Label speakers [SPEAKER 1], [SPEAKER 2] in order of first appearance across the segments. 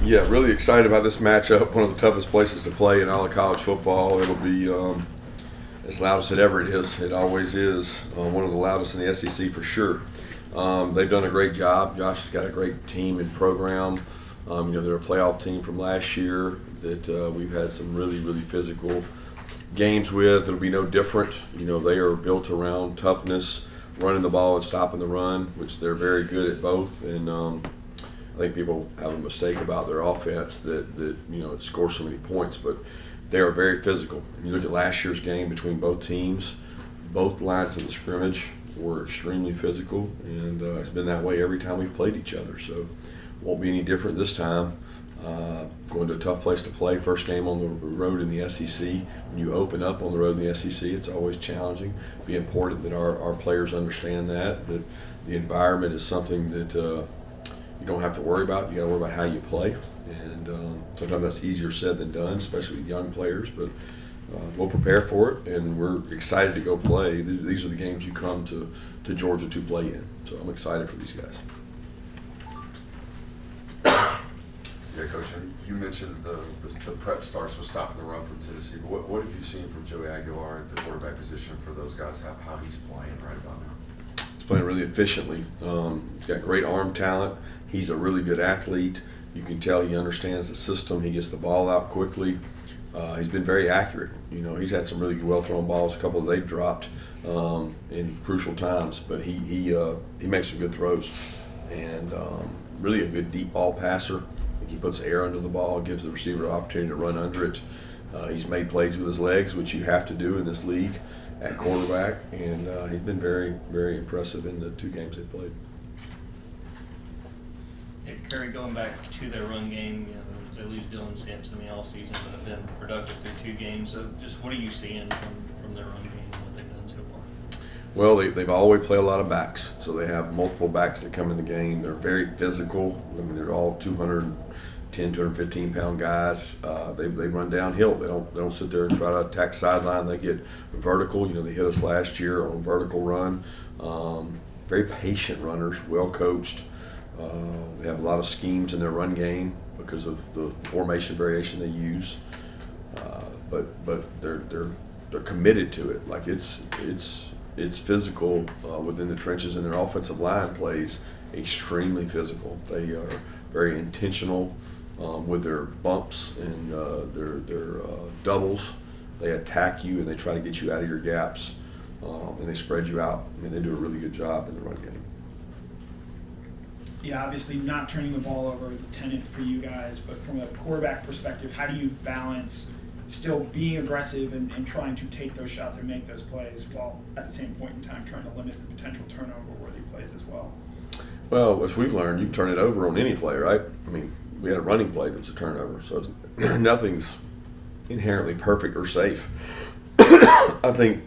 [SPEAKER 1] Yeah, really excited about this matchup. One of the toughest places to play in all of college football. It'll be as loud as it ever is. It always is. One of the loudest in the SEC for sure. They've done a great job. Josh has got a great team and program. They're a playoff team from last year that we've had some really, really physical games with. It'll be no different. They are built around toughness, running the ball and stopping the run, which they're very good at both. And I think people have a mistake about their offense that it scores so many points, but they are very physical. And you look at last year's game between both teams, both lines of the scrimmage were extremely physical, and it's been that way every time we've played each other. So won't be any different this time. Going to a tough place to play. First game on the road in the SEC. When you open up on the road in the SEC, it's always challenging. It'd be important that our players understand that the environment is something that you don't have to worry about. You got to worry about how you play, and sometimes that's easier said than done, especially with young players. But we'll prepare for it, and we're excited to go play. These are the games you come to Georgia to play in. So I'm excited for these guys.
[SPEAKER 2] Yeah, Coach, you mentioned the prep starts with stopping the run from Tennessee. But what have you seen from Joey Aguilar at the quarterback position for those guys, how he's playing right about now?
[SPEAKER 1] He's playing really efficiently. He's got great arm talent. He's a really good athlete. You can tell he understands the system. He gets the ball out quickly. He's been very accurate. He's had some really well-thrown balls, a couple that they've dropped in crucial times. But he makes some good throws, and really a good deep ball passer. He puts air under the ball, gives the receiver an opportunity to run under it. He's made plays with his legs, which you have to do in this league at quarterback, and he's been very, very impressive in the 2 games they've played.
[SPEAKER 3] Hey, Curry, going back to their run game, they lose Dylan Sampson in the offseason, but have been productive through 2 games. So just what are you seeing from their run game and what they've done so far?
[SPEAKER 1] Well, they've always played a lot of backs, so they have multiple backs that come in the game. They're very physical. I mean, they're all 210, 215-pound guys. They run downhill. They don't sit there and try to attack sideline. They get vertical. They hit us last year on a vertical run. Very patient runners, well coached. They have a lot of schemes in their run game because of the formation variation they use. But they're committed to it. Like it's physical within the trenches, and their offensive line plays extremely physical. They are very intentional with their bumps and their doubles. They attack you and they try to get you out of your gaps, and they spread you out. I mean, they do a really good job in the run game.
[SPEAKER 4] Yeah, obviously not turning the ball over is a tenet for you guys, but from a quarterback perspective, how do you balance still being aggressive and trying to take those shots and make those plays while at the same point in time trying to limit the potential turnover-worthy plays as well?
[SPEAKER 1] Well, as we've learned, you can turn it over on any play, right? I mean, we had a running play that's a turnover, so nothing's inherently perfect or safe. I think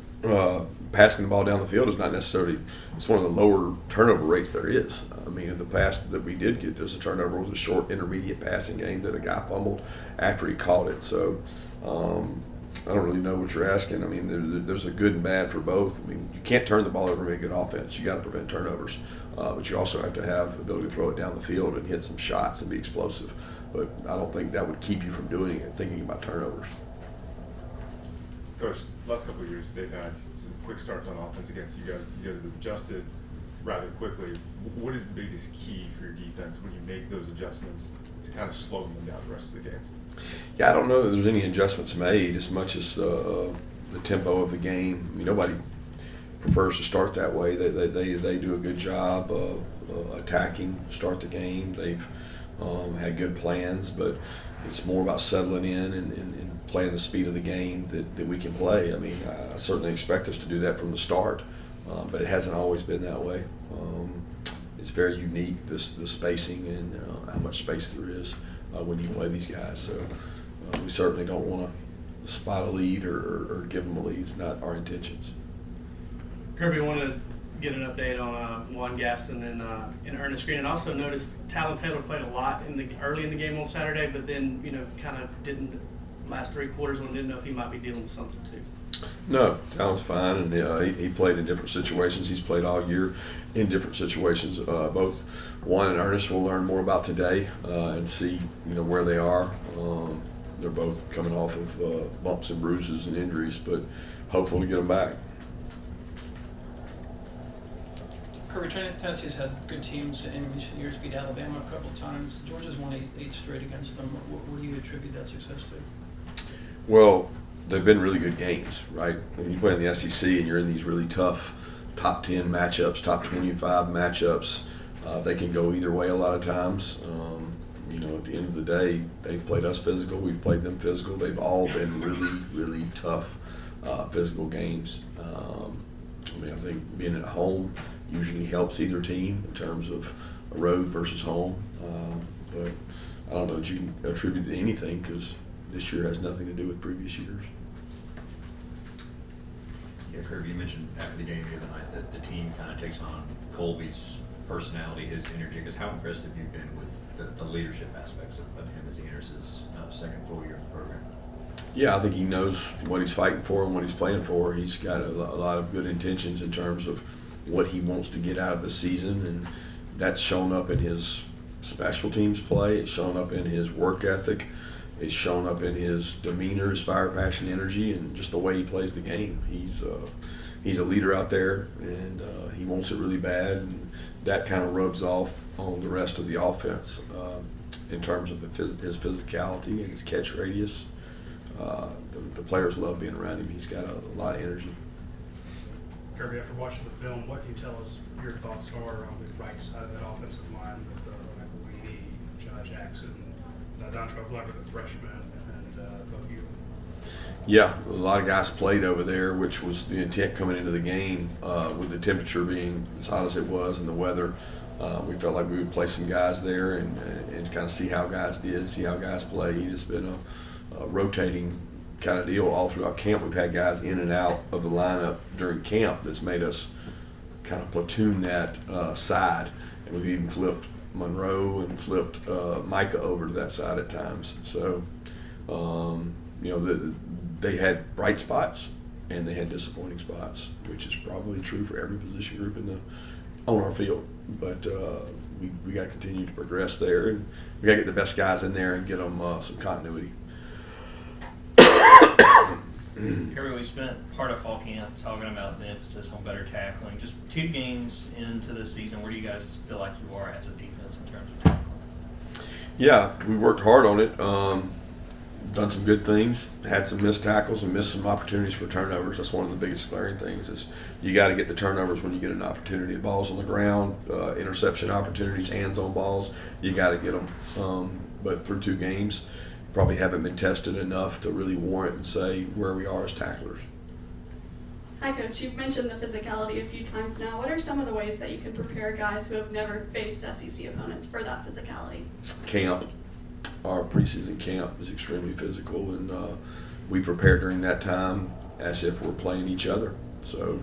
[SPEAKER 1] passing the ball down the field is not necessarily – it's one of the lower turnover rates there is. I mean, the pass that we did get as a turnover was a short intermediate passing game that a guy fumbled after he caught it. So I don't really know what you're asking. I mean, there's a good and bad for both. I mean, you can't turn the ball over and make good offense. You got to prevent turnovers. But you also have to have the ability to throw it down the field and hit some shots and be explosive. But I don't think that would keep you from doing it, thinking about turnovers.
[SPEAKER 5] Coach, last couple of years, they've had some quick starts on offense against you guys. You guys have adjusted rather quickly. What is the biggest key for your defense when you make those adjustments to kind of slow them down the rest of the game?
[SPEAKER 1] Yeah, I don't know that there's any adjustments made as much as the tempo of the game. I mean, nobody prefers to start that way. They do a good job of attacking, start the game. They've had good plans, but it's more about settling in and playing the speed of the game that we can play. I mean, I certainly expect us to do that from the start, but it hasn't always been that way. It's very unique, the spacing and how much space there is when you play these guys. So we certainly don't want to spot a lead or give them a lead. It's not our intentions.
[SPEAKER 6] Kirby, I wanted to get an update on Juan Gaston and Ernest Green, and also noticed Talon Taylor played a lot early in the game on Saturday, but then kind of didn't last 3 quarters and didn't know if he might be dealing with something too.
[SPEAKER 1] No, Talon's fine, and he played in different situations. He's played all year in different situations. Both Juan and Ernest will learn more about today and see where they are. They're both coming off of bumps and bruises and injuries, but hopeful to get them back.
[SPEAKER 7] Kirby, Tennessee's had good teams in recent years, beat Alabama a couple of times. Georgia's won eight straight against them. What do you attribute that success to?
[SPEAKER 1] Well, they've been really good games, right? When you play in the SEC and you're in these really tough top 10 matchups, top 25 matchups, they can go either way a lot of times. At the end of the day, they've played us physical, we've played them physical. They've all been really, really tough physical games. I think being at home usually helps either team in terms of a road versus home. But I don't know that you can attribute it to anything because this year has nothing to do with previous years.
[SPEAKER 8] Yeah, Kirby, you mentioned after the game the other night that the team kind of takes on Colby's personality, his energy. Because how impressed have you been with the leadership aspects of him as he enters his second full year of the program?
[SPEAKER 1] Yeah, I think he knows what he's fighting for and what he's playing for. He's got a lot of good intentions in terms of what he wants to get out of the season, and that's shown up in his special teams play. It's shown up in his work ethic. It's shown up in his demeanor, his fire, passion, energy, and just the way he plays the game. He's a leader out there, and he wants it really bad, and that kind of rubs off on the rest of the offense in terms of his physicality and his catch radius. The players love being around him. He's got a lot of energy.
[SPEAKER 9] Kirby, after watching the film, what can you tell us your thoughts are on the right side of that offensive line with Michael Weedy, Josh Jackson, Dontrell Glover, the freshman, and both you?
[SPEAKER 1] Yeah, a lot of guys played over there, which was the intent coming into the game. With the temperature being as hot as it was and the weather, we felt like we would play some guys there and kind of see how guys did, see how guys played. It's been a rotating kind of deal all throughout camp. We've had guys in and out of the lineup during camp that's made us kind of platoon that side, and we've even flipped Monroe and flipped Micah over to that side at times. So, they had bright spots and they had disappointing spots, which is probably true for every position group on our field. But we got to continue to progress there, and we got to get the best guys in there and get them some continuity.
[SPEAKER 3] Kirby, we spent part of fall camp talking about the emphasis on better tackling. Just 2 games into the season, where do you guys feel like you are as a defense in terms of tackling?
[SPEAKER 1] Yeah, we worked hard on it. Done some good things, had some missed tackles and missed some opportunities for turnovers. That's one of the biggest glaring things is you got to get the turnovers when you get an opportunity. The ball's on the ground, interception opportunities, hands on balls, you got to get them. But through 2 games, probably haven't been tested enough to really warrant and say where we are as tacklers.
[SPEAKER 10] Hi, Coach. You've mentioned the physicality a few times now. What are some of the ways that you can prepare guys who have never faced SEC opponents for that physicality? Camp.
[SPEAKER 1] Our preseason camp is extremely physical, and we prepare during that time as if we're playing each other. So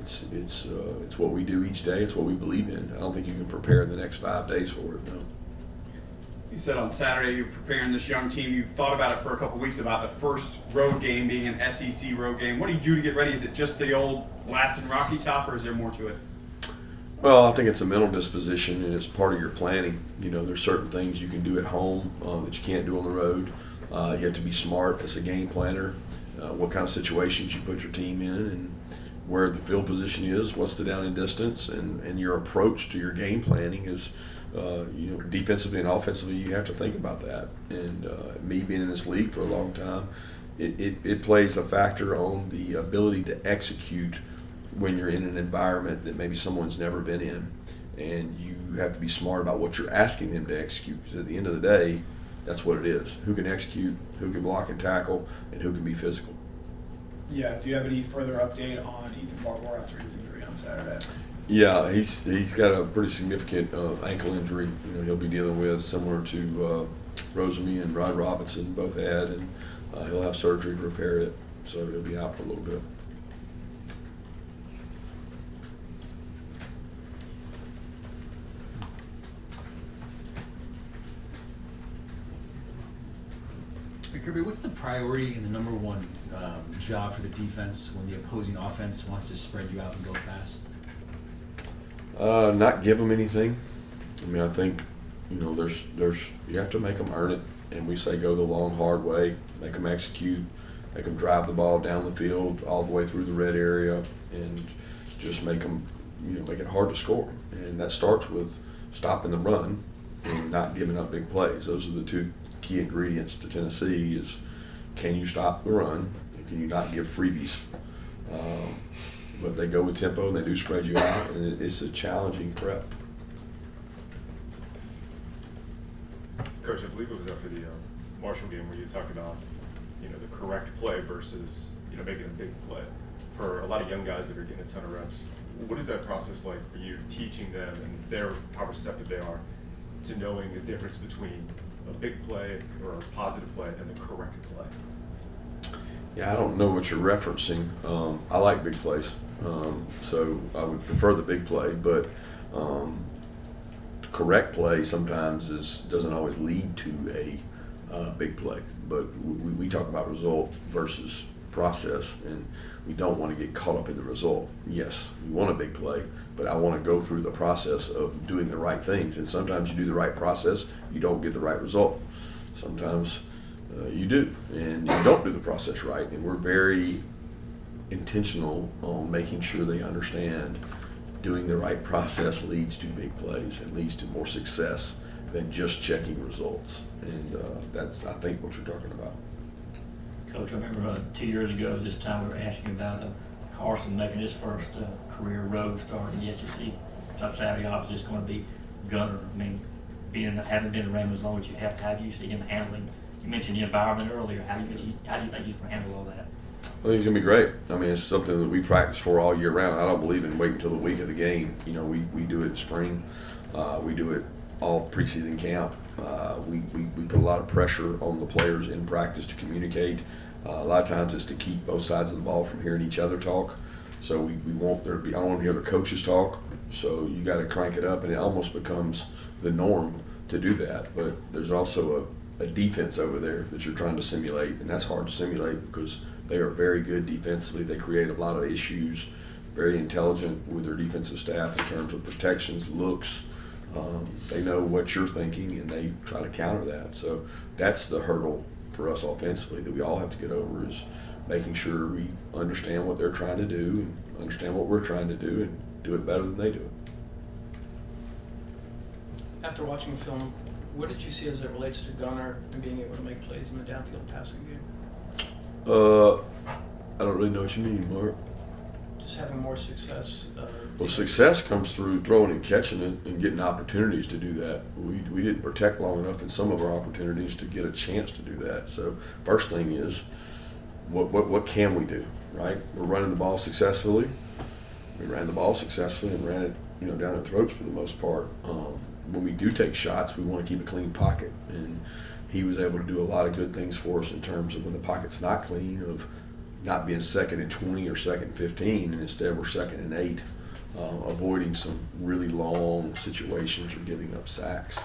[SPEAKER 1] it's what we do each day. It's what we believe in. I don't think you can prepare the next 5 days for it. No.
[SPEAKER 11] You said on Saturday you're preparing this young team. You've thought about it for a couple weeks about the first road game being an SEC road game. What do you do to get ready? Is it just the old last and Rocky Top, or is there more to it?
[SPEAKER 1] Well, I think it's a mental disposition, and it's part of your planning. There's certain things you can do at home that you can't do on the road. You have to be smart as a game planner, what kind of situations you put your team in, and where the field position is, what's the down and distance, and your approach to your game planning is, defensively and offensively, you have to think about that. And me being in this league for a long time, it plays a factor on the ability to execute when you're in an environment that maybe someone's never been in, and you have to be smart about what you're asking them to execute, because at the end of the day, that's what it is. Who can execute, who can block and tackle, and who can be physical.
[SPEAKER 4] Yeah, do you have any further update on Ethan Barber after his injury on Saturday?
[SPEAKER 1] Yeah, he's got a pretty significant ankle injury. He'll be dealing with, similar to Rosemy and Rod Robinson both had, and he'll have surgery to repair it, so he'll be out for a little bit.
[SPEAKER 7] Are
[SPEAKER 12] Hey, Kirby, what's the priority and the number one job for the defense when the opposing offense wants to spread you out and go fast?
[SPEAKER 1] Not give them anything. I mean, I think, there's you have to make them earn it, and we say go the long, hard way, make them execute, make them drive the ball down the field all the way through the red area, and just make them, make it hard to score. And that starts with stopping the run and not giving up big plays. Those are the two key ingredients to Tennessee is, can you stop the run and can you not give freebies? But they go with tempo and they do spread you out, and it's a challenging prep.
[SPEAKER 5] Coach, I believe it was after the Marshall game where you talked about, the correct play versus, making a big play. For a lot of young guys that are getting a ton of reps, what is that process like for you, teaching them and how receptive they are to knowing the difference between a big play or a positive play and the correct play?
[SPEAKER 1] Yeah, I don't know what you're referencing. I like big plays, so I would prefer the big play, but correct play sometimes doesn't always lead to a big play. But we talk about result versus process, and we don't want to get caught up in the result. Yes, you want a big play, but I want to go through the process of doing the right things. And sometimes you do the right process, you don't get the right result. Sometimes you do, and you don't do the process right. And we're very intentional on making sure they understand doing the right process leads to big plays and leads to more success than just checking results. And that's, I think, what you're talking about.
[SPEAKER 13] Coach, I remember 2 years ago, this time we were asking about Carson making his first career road start in the SEC. Top Saturday, obviously, it's going to be Gunner. I mean, having been around as long as you have, how do you see him handling? You mentioned the environment earlier. How do you think he's going to handle all that?
[SPEAKER 1] I think he's going to be great. I mean, it's something that we practice for all year round. I don't believe in waiting until the week of the game. We do it in spring. We do it all preseason camp. We put a lot of pressure on the players in practice to communicate. A lot of times it's to keep both sides of the ball from hearing each other talk. So we want there to be, I don't want to hear the coaches talk. So you got to crank it up, and it almost becomes the norm to do that. But there's also a defense over there that you're trying to simulate, and that's hard to simulate because they are very good defensively. They create a lot of issues, very intelligent with their defensive staff in terms of protections, looks. They know what you're thinking, and they try to counter that. So that's the hurdle for us offensively that we all have to get over, is making sure we understand what they're trying to do and understand what we're trying to do and do it better than they do it.
[SPEAKER 7] After watching the film, what did you see as it relates to Gunner and being able to make plays in the downfield passing game?
[SPEAKER 1] I don't really know what you mean, Mark.
[SPEAKER 7] Just having more success.
[SPEAKER 1] Well, success comes through throwing and catching it and getting opportunities to do that. We didn't protect long enough in some of our opportunities to get a chance to do that. So first thing is, what can we do, right? We're running the ball successfully. We ran the ball successfully and ran it, down their throats for the most part. When we do take shots, we want to keep a clean pocket, and he was able to do a lot of good things for us in terms of when the pocket's not clean, of not being 2nd and 20 or 2nd and 15, and instead we're 2nd and 8, avoiding some really long situations or giving up sacks.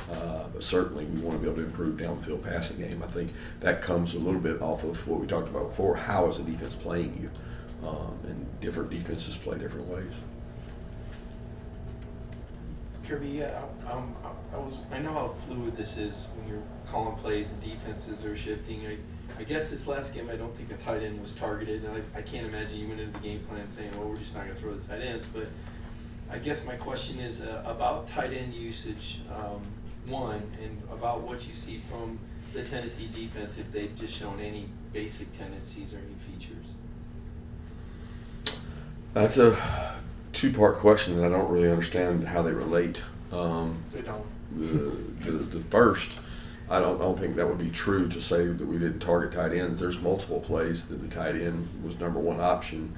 [SPEAKER 1] But certainly we want to be able to improve downfield passing game. I think that comes a little bit off of what we talked about before. How is the defense playing you? And different defenses play different ways.
[SPEAKER 14] Kirby, I know how fluid this is when you're calling plays and defenses are shifting. I guess this last game, I don't think a tight end was targeted, and I can't imagine you went into the game plan saying, well, we're just not going to throw the tight ends. But I guess my question is about tight end usage, one, and about what you see from the Tennessee defense, if they've just shown any basic tendencies or any features.
[SPEAKER 1] That's a two-part question that I don't really understand how they relate.
[SPEAKER 14] They don't.
[SPEAKER 1] The first, I don't think that would be true to say that we didn't target tight ends. There's multiple plays that the tight end was number one option,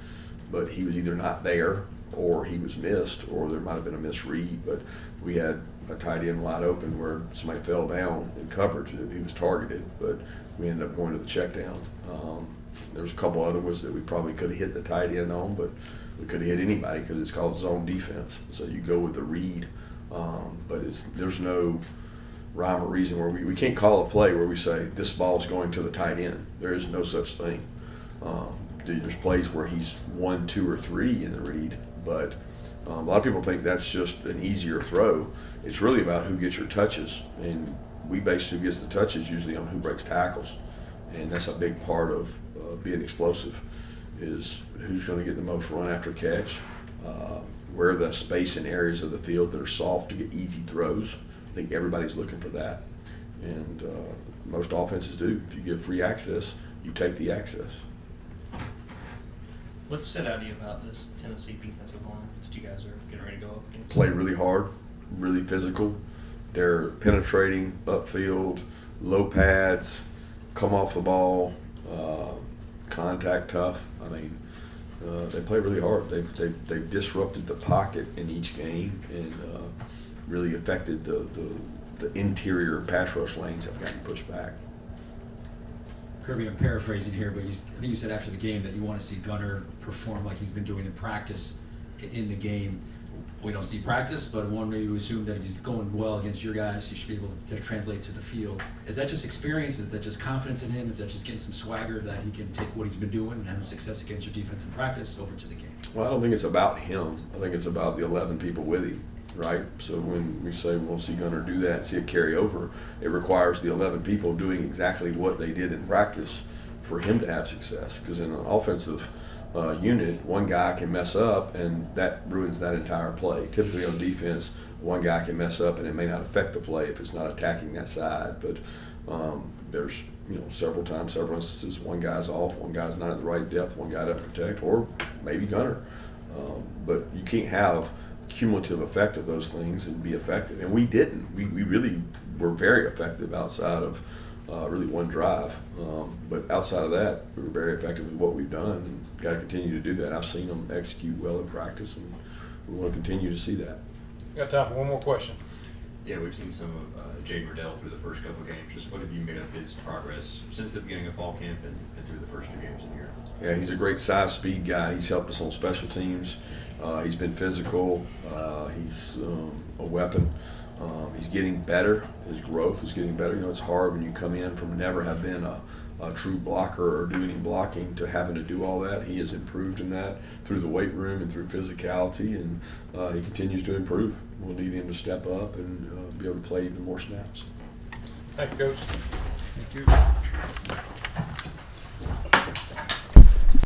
[SPEAKER 1] but he was either not there or he was missed, or there might have been a misread. But we had a tight end wide open where somebody fell down in coverage. He was targeted, but we ended up going to the check down. There's a couple other ones that we probably could have hit the tight end on, but we could have hit anybody because it's called zone defense. So you go with the read, but there's no rhyme or reason where we can't call a play where we say this ball's going to the tight end. There is no such thing. There's plays where he's 1, 2, or 3 in the read, but a lot of people think that's just an easier throw. It's really about who gets your touches, and we base who gets the touches usually on who breaks tackles, and that's a big part of being explosive is who's going to get the most run after catch, where the space and areas of the field that are soft to get easy throws. I think everybody's looking for that, and most offenses do. If you give free access, you take the access.
[SPEAKER 3] What stood out to you about this Tennessee defensive line that you guys are getting ready to go up against?
[SPEAKER 1] Play really hard, really physical. They're penetrating upfield, low pads, come off the ball, contact tough. I mean, they play really hard. They've disrupted the pocket in each game and really affected the interior pass rush lanes have gotten pushed back.
[SPEAKER 12] Kirby, I'm paraphrasing here, but I think you said after the game that you want to see Gunner perform like he's been doing in practice in the game. We don't see practice, but one maybe would assume that if he's going well against your guys, he should be able to translate to the field. Is that just experience? Is that just confidence in him? Is that just getting some swagger that he can take what he's been doing and having success against your defense in practice over to the game?
[SPEAKER 1] Well, I don't think it's about him. I think it's about the 11 people with him, right? So when we say we'll see Gunner do that and see it carry over, it requires the 11 people doing exactly what they did in practice for him to have success. Because in an offensive unit, one guy can mess up and that ruins that entire play. Typically on defense, one guy can mess up and it may not affect the play if it's not attacking that side. But there's several instances, one guy's off, one guy's not at the right depth, one guy doesn't protect, or maybe Gunner. But you can't have cumulative effect of those things and be effective. And we didn't. We really were very effective outside of really one drive. But outside of that, we were very effective with what we've done and got to continue to do that. I've seen them execute well in practice, and we want to continue to see that.
[SPEAKER 15] Got time for one more question.
[SPEAKER 8] Yeah, we've seen some of Jay Riddell through the first couple of games. Just what have you made of his progress since the beginning of fall camp and through the first 2 games in here?
[SPEAKER 1] Yeah, he's a great size, speed guy. He's helped us on special teams. He's been physical. He's a weapon. He's getting better. His growth is getting better. It's hard when you come in from never have been a true blocker or do any blocking to having to do all that. He has improved in that through the weight room and through physicality, and he continues to improve. We'll need him to step up and be able to play even more snaps.
[SPEAKER 15] Thank you, Coach.
[SPEAKER 12] Thank you.